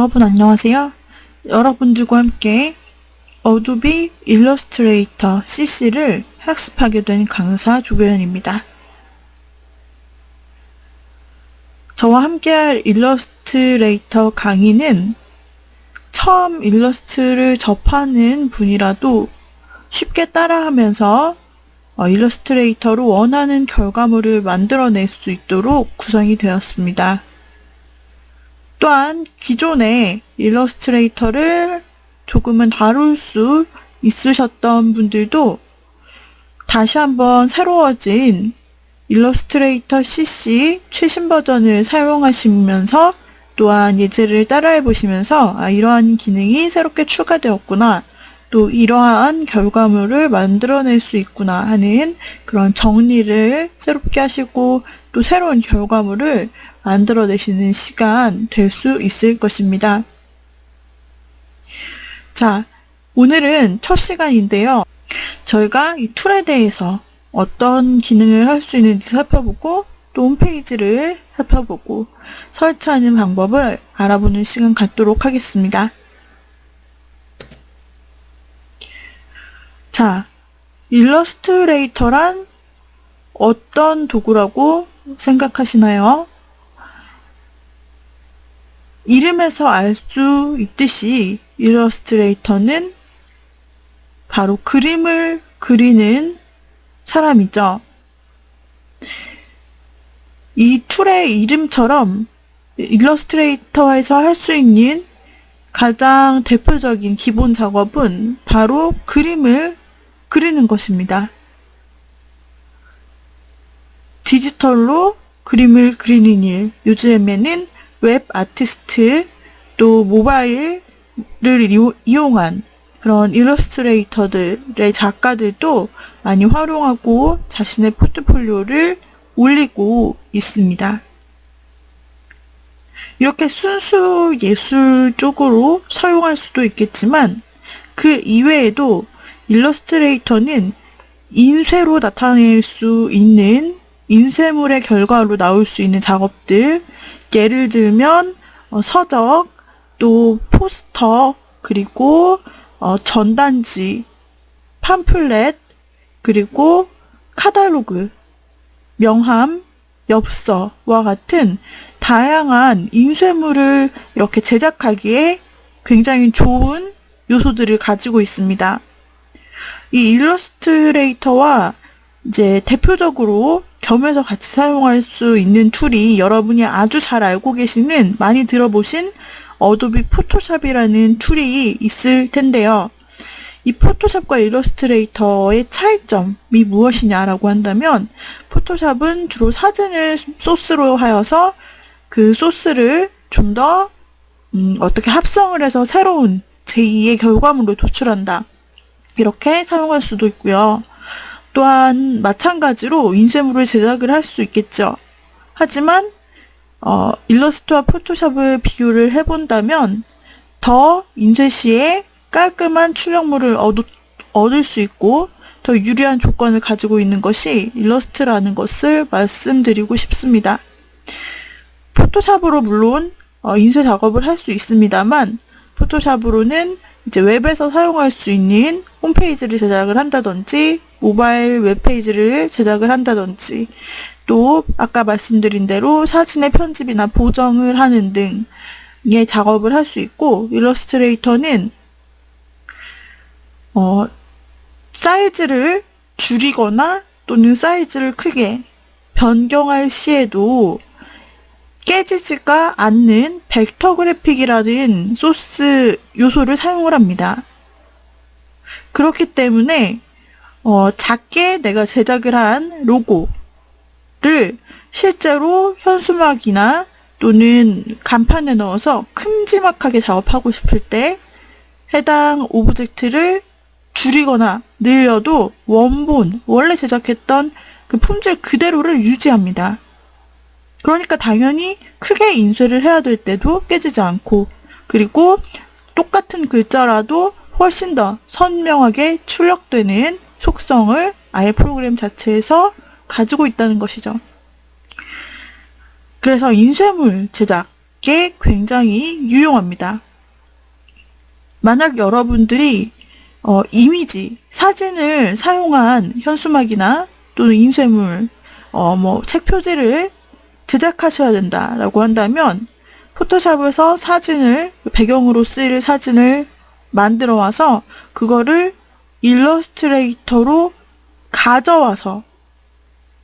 여러분 안녕하세요. 여러분들과 함께 어도비 일러스트레이터 CC를 학습하게 된 강사 조교연입니다. 저와 함께할 일러스트레이터 강의는 처음 일러스트를 접하는 분이라도 쉽게 따라하면서 일러스트레이터로 원하는 결과물을 만들어낼 수 있도록 구성이 되었습니다. 또한 기존에 일러스트레이터를 조금은 다룰 수 있으셨던 분들도 다시 한번 새로워진 일러스트레이터 CC 최신 버전을 사용하시면서 또한 예제를 따라해 보시면서 이러한 기능이 새롭게 추가되었구나, 또 이러한 결과물을 만들어낼 수 있구나 하는 그런 정리를 새롭게 하시고 또 새로운 결과물을 만들어내시는 시간 될 수 있을 것입니다. 자, 오늘은 첫 시간인데요. 저희가 이 툴에 대해서 어떤 기능을 할 수 있는지 살펴보고 또 홈페이지를 살펴보고 설치하는 방법을 알아보는 시간 갖도록 하겠습니다. 자, 일러스트레이터란 어떤 도구라고 생각하시나요? 이름에서 알 수 있듯이 일러스트레이터는 바로 그림을 그리는 사람이죠. 이 툴의 이름처럼 일러스트레이터에서 할 수 있는 가장 대표적인 기본 작업은 바로 그림을 그리는 것입니다. 디지털로 그림을 그리는 일, 요즘에는 웹 아티스트 또 모바일을 이용한 그런 일러스트레이터들의 작가들도 많이 활용하고 자신의 포트폴리오를 올리고 있습니다. 이렇게 순수 예술 쪽으로 사용할 수도 있겠지만 그 이외에도 일러스트레이터는 인쇄로 나타낼 수 있는 인쇄물의 결과로 나올 수 있는 작업들, 예를 들면 서적, 또 포스터, 그리고 전단지, 팜플렛, 그리고 카탈로그, 명함, 엽서와 같은 다양한 인쇄물을 이렇게 제작하기에 굉장히 좋은 요소들을 가지고 있습니다. 이 일러스트레이터와 이제 대표적으로 겸해서 같이 사용할 수 있는 툴이 여러분이 아주 잘 알고 계시는, 많이 들어보신 어도비 포토샵이라는 툴이 있을 텐데요. 이 포토샵과 일러스트레이터의 차이점이 무엇이냐라고 한다면, 포토샵은 주로 사진을 소스로 하여서 그 소스를 좀 더 어떻게 합성을 해서 새로운 제2의 결과물로 도출한다, 이렇게 사용할 수도 있고요. 또한 마찬가지로 인쇄물을 제작을 할 수 있겠죠. 하지만 일러스트와 포토샵을 비교를 해본다면 더 인쇄 시에 깔끔한 출력물을 얻을 수 있고 더 유리한 조건을 가지고 있는 것이 일러스트라는 것을 말씀드리고 싶습니다. 포토샵으로 물론 인쇄 작업을 할 수 있습니다만, 포토샵으로는 이제 웹에서 사용할 수 있는 홈페이지를 제작을 한다든지 모바일 웹페이지를 제작을 한다든지 또 아까 말씀드린 대로 사진의 편집이나 보정을 하는 등의 작업을 할 수 있고, 일러스트레이터는 사이즈를 줄이거나 또는 사이즈를 크게 변경할 시에도 깨지지가 않는 벡터 그래픽이라는 소스 요소를 사용을 합니다. 그렇기 때문에 작게 내가 제작을 한 로고를 실제로 현수막이나 또는 간판에 넣어서 큼지막하게 작업하고 싶을 때 해당 오브젝트를 줄이거나 늘려도 원래 제작했던 그 품질 그대로를 유지합니다. 그러니까 당연히 크게 인쇄를 해야 될 때도 깨지지 않고, 그리고 똑같은 글자라도 훨씬 더 선명하게 출력되는 속성을 아예 프로그램 자체에서 가지고 있다는 것이죠. 그래서 인쇄물 제작, 게 굉장히 유용합니다. 만약 여러분들이 이미지, 사진을 사용한 현수막이나 또는 인쇄물, 책 표지를 제작하셔야 된다라고 한다면 포토샵에서 사진을, 배경으로 쓰일 사진을 만들어 와서 그거를 일러스트레이터로 가져와서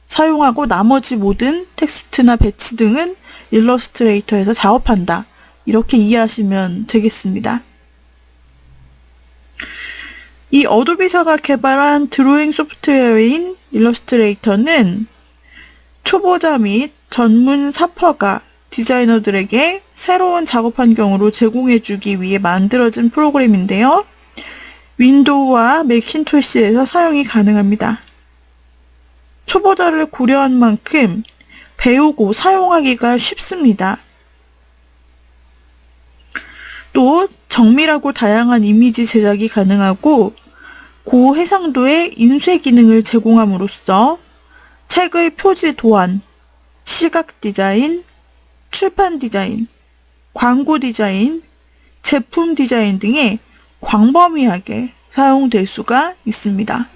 사용하고 나머지 모든 텍스트나 배치 등은 일러스트레이터에서 작업한다. 이렇게 이해하시면 되겠습니다. 이 어도비사가 개발한 드로잉 소프트웨어인 일러스트레이터는 초보자 및 전문 사퍼가 디자이너들에게 새로운 작업 환경으로 제공해주기 위해 만들어진 프로그램인데요. 윈도우와 매킨토시에서 사용이 가능합니다. 초보자를 고려한 만큼 배우고 사용하기가 쉽습니다. 또 정밀하고 다양한 이미지 제작이 가능하고 고해상도의 인쇄 기능을 제공함으로써 책의 표지 도안, 시각 디자인, 출판 디자인, 광고 디자인, 제품 디자인 등에 광범위하게 사용될 수가 있습니다.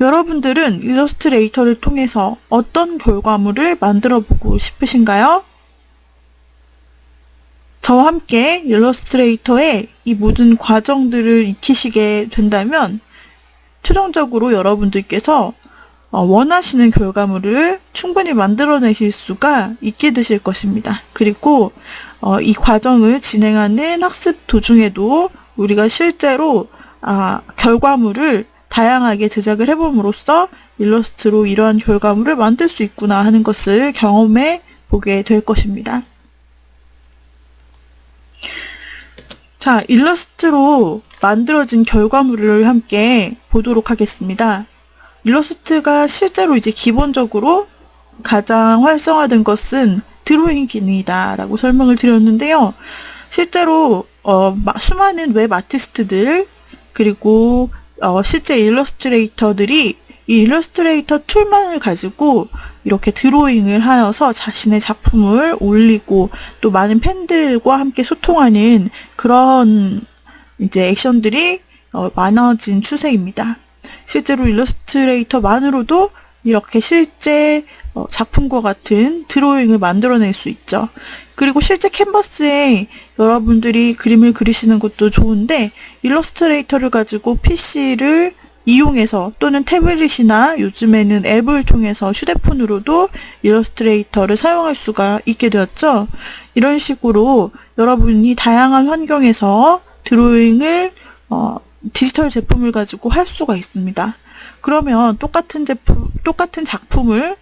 여러분들은 일러스트레이터를 통해서 어떤 결과물을 만들어 보고 싶으신가요? 저와 함께 일러스트레이터의 이 모든 과정들을 익히시게 된다면 최종적으로 여러분들께서 원하시는 결과물을 충분히 만들어내실 수가 있게 되실 것입니다. 그리고 이 과정을 진행하는 학습 도중에도 우리가 실제로 결과물을 다양하게 제작을 해봄으로써 일러스트로 이러한 결과물을 만들 수 있구나 하는 것을 경험해 보게 될 것입니다. 자, 일러스트로 만들어진 결과물을 함께 보도록 하겠습니다. 일러스트가 실제로 이제 기본적으로 가장 활성화된 것은 드로잉 기능이다 라고 설명을 드렸는데요. 실제로 수많은 웹 아티스트들 그리고 실제 일러스트레이터들이 이 일러스트레이터 툴만을 가지고 이렇게 드로잉을 하여서 자신의 작품을 올리고 또 많은 팬들과 함께 소통하는 그런 이제 액션들이 많아진 추세입니다. 실제로 일러스트레이터만으로도 이렇게 실제 작품과 같은 드로잉을 만들어낼 수 있죠. 그리고 실제 캔버스에 여러분들이 그림을 그리시는 것도 좋은데 일러스트레이터를 가지고 PC를 이용해서 또는 태블릿이나 요즘에는 앱을 통해서 휴대폰으로도 일러스트레이터를 사용할 수가 있게 되었죠. 이런 식으로 여러분이 다양한 환경에서 드로잉을 디지털 제품을 가지고 할 수가 있습니다. 그러면 똑같은 작품을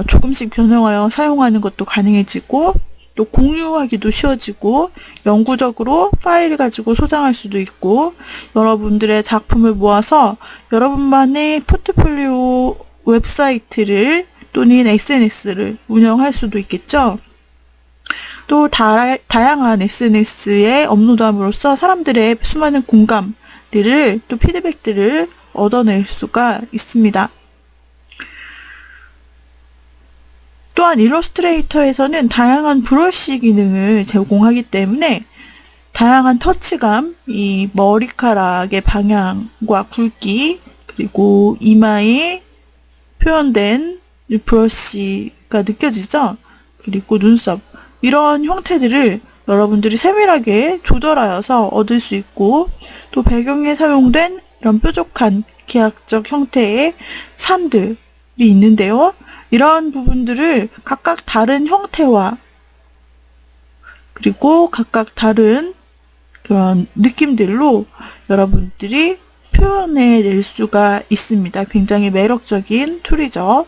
조금씩 변형하여 사용하는 것도 가능해지고 또 공유하기도 쉬워지고 영구적으로 파일을 가지고 소장할 수도 있고 여러분들의 작품을 모아서 여러분만의 포트폴리오 웹사이트를 또는 SNS를 운영할 수도 있겠죠. 또 다양한 SNS에 업로드함으로써 사람들의 수많은 공감들을 또 피드백들을 얻어낼 수가 있습니다. 또한 일러스트레이터에서는 다양한 브러쉬 기능을 제공하기 때문에 다양한 터치감, 이 머리카락의 방향과 굵기, 그리고 이마에 표현된 브러쉬가 느껴지죠? 그리고 눈썹, 이런 형태들을 여러분들이 세밀하게 조절하여서 얻을 수 있고 또 배경에 사용된 이런 뾰족한 기하적 형태의 산들이 있는데요. 이러한 부분들을 각각 다른 형태와 그리고 각각 다른 그런 느낌들로 여러분들이 표현해낼 수가 있습니다. 굉장히 매력적인 툴이죠.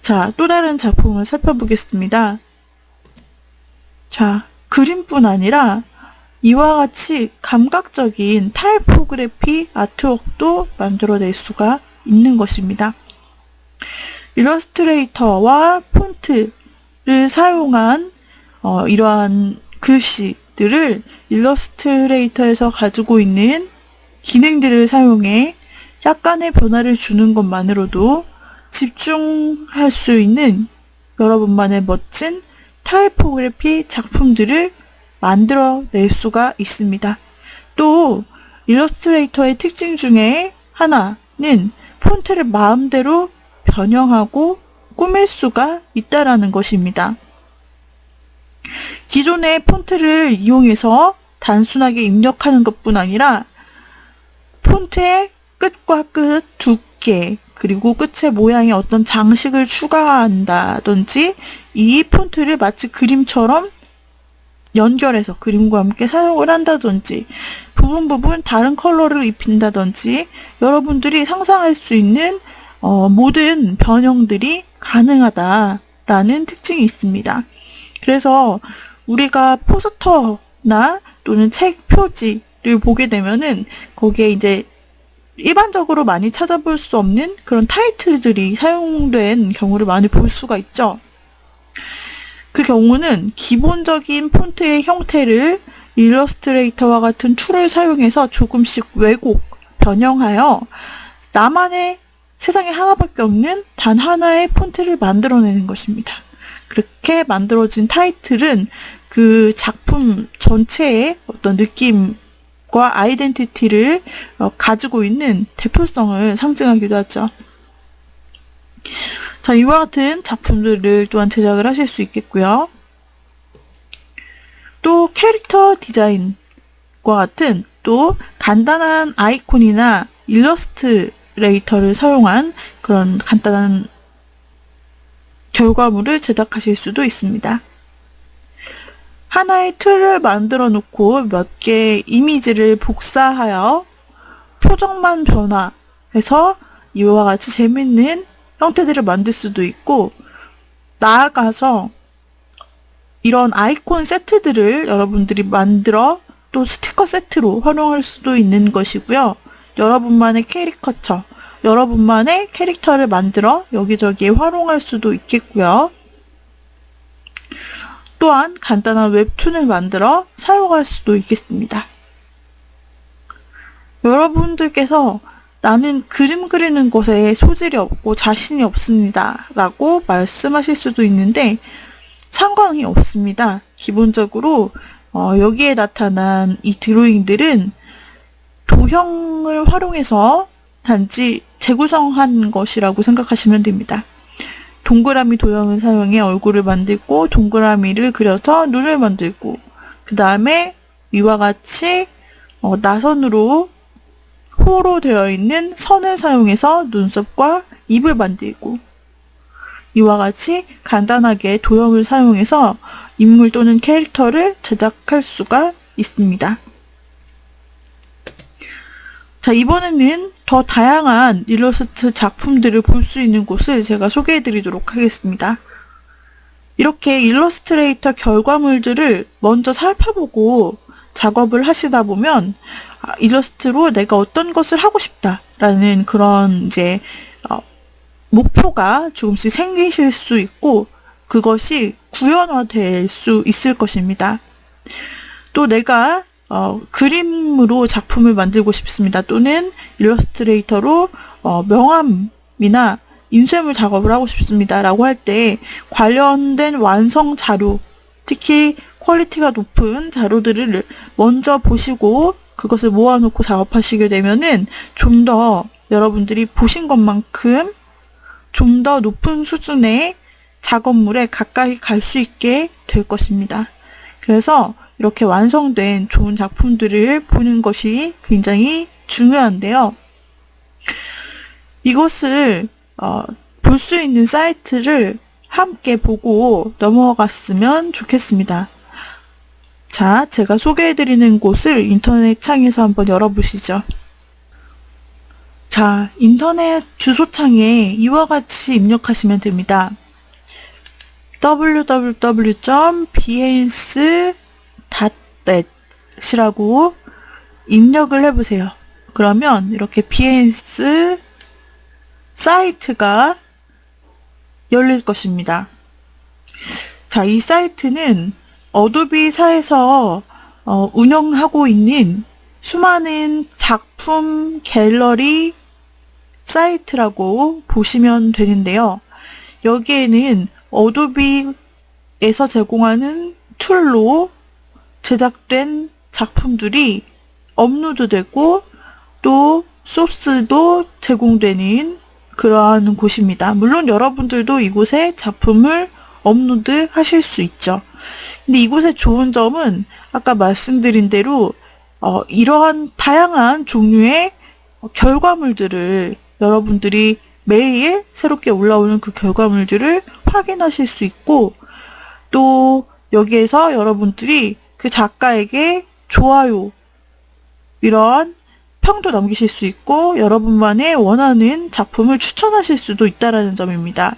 자, 또 다른 작품을 살펴보겠습니다. 자, 그림뿐 아니라 이와 같이 감각적인 타입포그래피 아트웍도 만들어낼 수가 있는 것입니다. 일러스트레이터와 폰트를 사용한 이러한 글씨들을 일러스트레이터에서 가지고 있는 기능들을 사용해 약간의 변화를 주는 것만으로도 집중할 수 있는 여러분만의 멋진 타이포그래피 작품들을 만들어낼 수가 있습니다. 또 일러스트레이터의 특징 중에 하나는 폰트를 마음대로 변형하고 꾸밀 수가 있다라는 것입니다. 기존의 폰트를 이용해서 단순하게 입력하는 것뿐 아니라 폰트의 끝과 끝 두께, 그리고 끝의 모양에 어떤 장식을 추가한다든지 이 폰트를 마치 그림처럼 연결해서 그림과 함께 사용을 한다든지 부분 다른 컬러를 입힌다든지 여러분들이 상상할 수 있는 모든 변형들이 가능하다라는 특징이 있습니다. 그래서 우리가 포스터나 또는 책 표지를 보게 되면은 거기에 이제 일반적으로 많이 찾아볼 수 없는 그런 타이틀들이 사용된 경우를 많이 볼 수가 있죠. 그 경우는 기본적인 폰트의 형태를 일러스트레이터와 같은 툴을 사용해서 조금씩 왜곡, 변형하여 나만의 세상에 하나밖에 없는 단 하나의 폰트를 만들어내는 것입니다. 그렇게 만들어진 타이틀은 그 작품 전체의 어떤 느낌과 아이덴티티를 가지고 있는 대표성을 상징하기도 하죠. 자, 이와 같은 작품들을 또한 제작을 하실 수 있겠고요. 또 캐릭터 디자인과 같은 또 간단한 아이콘이나 일러스트레이터를 사용한 그런 간단한 결과물을 제작하실 수도 있습니다. 하나의 틀을 만들어 놓고 몇 개의 이미지를 복사하여 표정만 변화해서 이와 같이 재밌는 형태들을 만들 수도 있고, 나아가서 이런 아이콘 세트들을 여러분들이 만들어 또 스티커 세트로 활용할 수도 있는 것이고요. 여러분만의 캐리커처, 여러분만의 캐릭터를 만들어 여기저기에 활용할 수도 있겠고요. 또한 간단한 웹툰을 만들어 사용할 수도 있겠습니다. 여러분들께서 나는 그림 그리는 것에 소질이 없고 자신이 없습니다 라고 말씀하실 수도 있는데 상관이 없습니다. 기본적으로 여기에 나타난 이 드로잉들은 도형을 활용해서 단지 재구성한 것이라고 생각하시면 됩니다. 동그라미 도형을 사용해 얼굴을 만들고 동그라미를 그려서 눈을 만들고 그 다음에 위와 같이 나선으로 호로 되어 있는 선을 사용해서 눈썹과 입을 만들고 이와 같이 간단하게 도형을 사용해서 인물 또는 캐릭터를 제작할 수가 있습니다. 자, 이번에는 더 다양한 일러스트 작품들을 볼 수 있는 곳을 제가 소개해 드리도록 하겠습니다. 이렇게 일러스트레이터 결과물들을 먼저 살펴보고 작업을 하시다 보면 일러스트로 내가 어떤 것을 하고 싶다라는 그런 이제 목표가 조금씩 생기실 수 있고 그것이 구현화될 수 있을 것입니다. 또 내가 그림으로 작품을 만들고 싶습니다. 또는 일러스트레이터로 명함이나 인쇄물 작업을 하고 싶습니다. 라고 할 때 관련된 완성 자료, 특히 퀄리티가 높은 자료들을 먼저 보시고 그것을 모아놓고 작업하시게 되면은 좀 더 여러분들이 보신 것만큼 좀 더 높은 수준의 작업물에 가까이 갈 수 있게 될 것입니다. 그래서 이렇게 완성된 좋은 작품들을 보는 것이 굉장히 중요한데요. 이것을 볼 수 있는 사이트를 함께 보고 넘어갔으면 좋겠습니다. 자, 제가 소개해드리는 곳을 인터넷 창에서 한번 열어보시죠. 자, 인터넷 주소창에 이와 같이 입력하시면 됩니다. www.behance.net 이라고 입력을 해보세요. 그러면 이렇게 비헤인스 사이트가 열릴 것입니다. 자, 이 사이트는 어도비사에서 운영하고 있는 수많은 작품 갤러리 사이트라고 보시면 되는데요. 여기에는 어도비에서 제공하는 툴로 제작된 작품들이 업로드되고 또 소스도 제공되는 그러한 곳입니다. 물론 여러분들도 이곳에 작품을 업로드 하실 수 있죠. 근데 이곳의 좋은 점은 아까 말씀드린 대로 이러한 다양한 종류의 결과물들을 여러분들이 매일 새롭게 올라오는 그 결과물들을 확인하실 수 있고, 또 여기에서 여러분들이 그 작가에게 좋아요, 이러한 평도 남기실 수 있고 여러분만의 원하는 작품을 추천하실 수도 있다는 점입니다.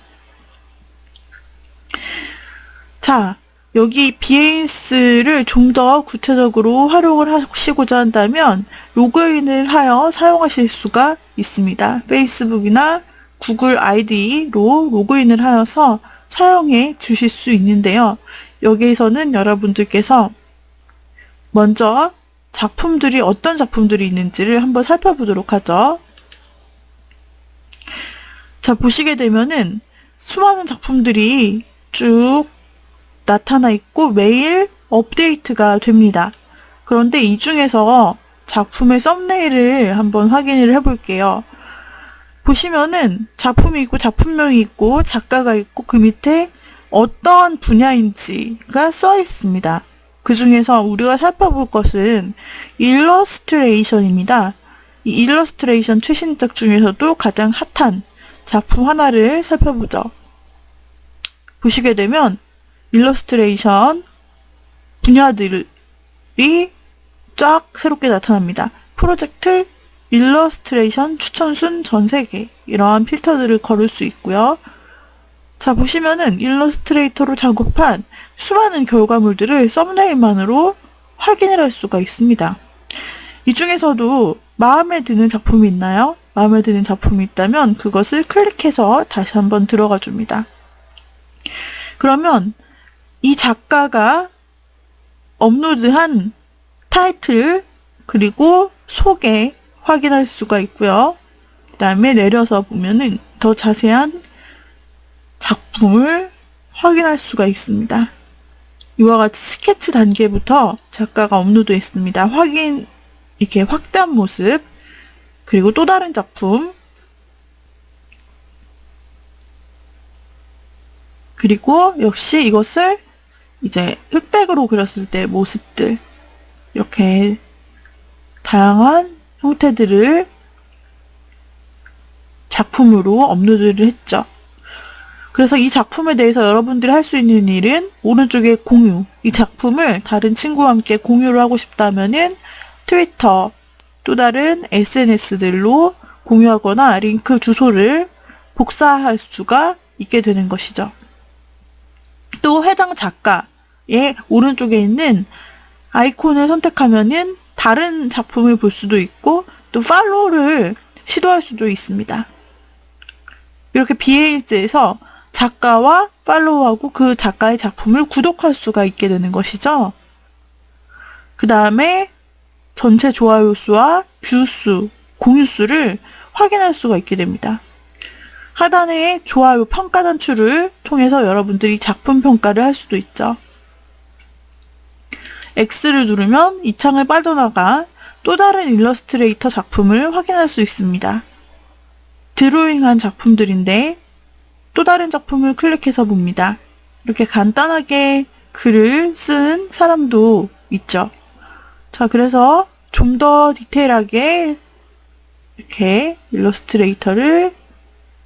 자, 여기 비헤인스를 좀 더 구체적으로 활용을 하시고자 한다면 로그인을 하여 사용하실 수가 있습니다. 페이스북이나 구글 아이디로 로그인을 하여서 사용해 주실 수 있는데요. 여기에서는 여러분들께서 먼저 작품들이 어떤 작품들이 있는지를 한번 살펴보도록 하죠. 자, 보시게 되면은 수많은 작품들이 쭉 나타나 있고 매일 업데이트가 됩니다. 그런데 이 중에서 작품의 썸네일을 한번 확인을 해볼게요. 보시면은 작품이 있고 작품명이 있고 작가가 있고 그 밑에 어떤 분야인지가 써 있습니다. 그 중에서 우리가 살펴볼 것은 일러스트레이션입니다. 이 일러스트레이션 최신작 중에서도 가장 핫한 작품 하나를 살펴보죠. 보시게 되면 일러스트레이션 분야들이 쫙 새롭게 나타납니다. 프로젝트 일러스트레이션 추천순 전 세계, 이러한 필터들을 걸을 수 있고요. 자, 보시면은 일러스트레이터로 작업한 수많은 결과물들을 썸네일만으로 확인을 할 수가 있습니다. 이 중에서도 마음에 드는 작품이 있나요? 마음에 드는 작품이 있다면 그것을 클릭해서 다시 한번 들어가 줍니다. 그러면 이 작가가 업로드한 타이틀 그리고 소개 확인할 수가 있고요. 그 다음에 내려서 보면은 더 자세한 작품을 확인할 수가 있습니다. 이와 같이 스케치 단계부터 작가가 업로드했습니다. 확인, 이렇게 확대한 모습, 그리고 또 다른 작품, 그리고 역시 이것을 이제 흑백으로 그렸을 때 모습들, 이렇게 다양한 형태들을 작품으로 업로드를 했죠. 그래서 이 작품에 대해서 여러분들이 할 수 있는 일은 오른쪽에 공유, 이 작품을 다른 친구와 함께 공유를 하고 싶다면은 트위터, 또 다른 SNS들로 공유하거나 링크 주소를 복사할 수가 있게 되는 것이죠. 또 해당 작가의 오른쪽에 있는 아이콘을 선택하면은 다른 작품을 볼 수도 있고 또 팔로우를 시도할 수도 있습니다. 이렇게 비헤인스에서 작가와 팔로우하고 그 작가의 작품을 구독할 수가 있게 되는 것이죠. 그 다음에 전체 좋아요 수와 뷰 수, 공유 수를 확인할 수가 있게 됩니다. 하단에 좋아요 평가 단추를 통해서 여러분들이 작품 평가를 할 수도 있죠. X를 누르면 이 창을 빠져나가 또 다른 일러스트레이터 작품을 확인할 수 있습니다. 드로잉한 작품들인데 또 다른 작품을 클릭해서 봅니다. 이렇게 간단하게 글을 쓴 사람도 있죠. 자, 그래서 좀 더 디테일하게 이렇게 일러스트레이터를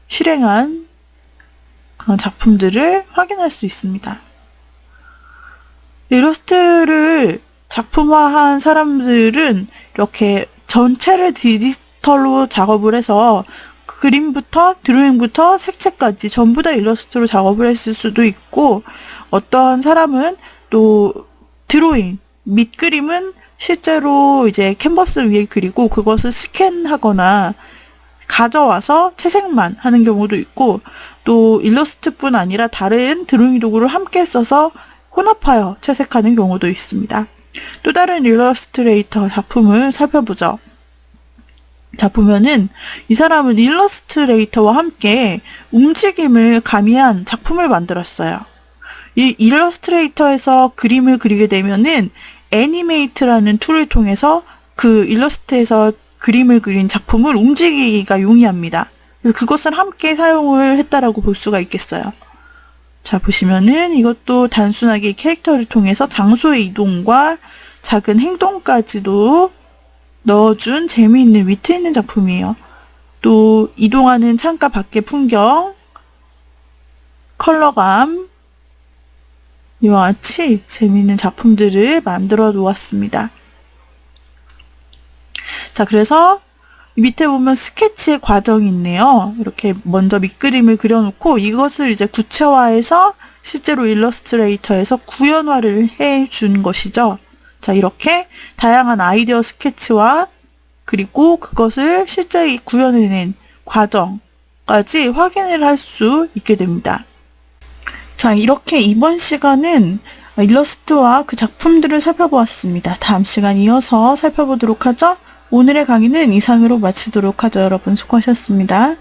실행한 그런 작품들을 확인할 수 있습니다. 일러스트를 작품화한 사람들은 이렇게 전체를 디지털로 작업을 해서 그림부터 드로잉부터 색채까지 전부 다 일러스트로 작업을 했을 수도 있고, 어떤 사람은 또 드로잉, 밑그림은 실제로 이제 캔버스 위에 그리고 그것을 스캔하거나 가져와서 채색만 하는 경우도 있고, 또 일러스트뿐 아니라 다른 드로잉 도구를 함께 써서 혼합하여 채색하는 경우도 있습니다. 또 다른 일러스트레이터 작품을 살펴보죠. 자, 보면은 이 사람은 일러스트레이터와 함께 움직임을 가미한 작품을 만들었어요. 이 일러스트레이터에서 그림을 그리게 되면은 애니메이트라는 툴을 통해서 그 일러스트에서 그림을 그린 작품을 움직이기가 용이합니다. 그래서 그것을 함께 사용을 했다라고 볼 수가 있겠어요. 자, 보시면은 이것도 단순하게 캐릭터를 통해서 장소의 이동과 작은 행동까지도 넣어준 재미있는 위트 있는 작품이에요. 또 이동하는 창가 밖의 풍경, 컬러감, 이와 같이 재미있는 작품들을 만들어 놓았습니다. 자, 그래서 밑에 보면 스케치의 과정이 있네요. 이렇게 먼저 밑그림을 그려놓고 이것을 이제 구체화해서 실제로 일러스트레이터에서 구현화를 해준 것이죠. 자, 이렇게 다양한 아이디어 스케치와 그리고 그것을 실제 구현해낸 과정까지 확인을 할 수 있게 됩니다. 자, 이렇게 이번 시간은 일러스트와 그 작품들을 살펴보았습니다. 다음 시간 이어서 살펴보도록 하죠. 오늘의 강의는 이상으로 마치도록 하죠. 여러분 수고하셨습니다.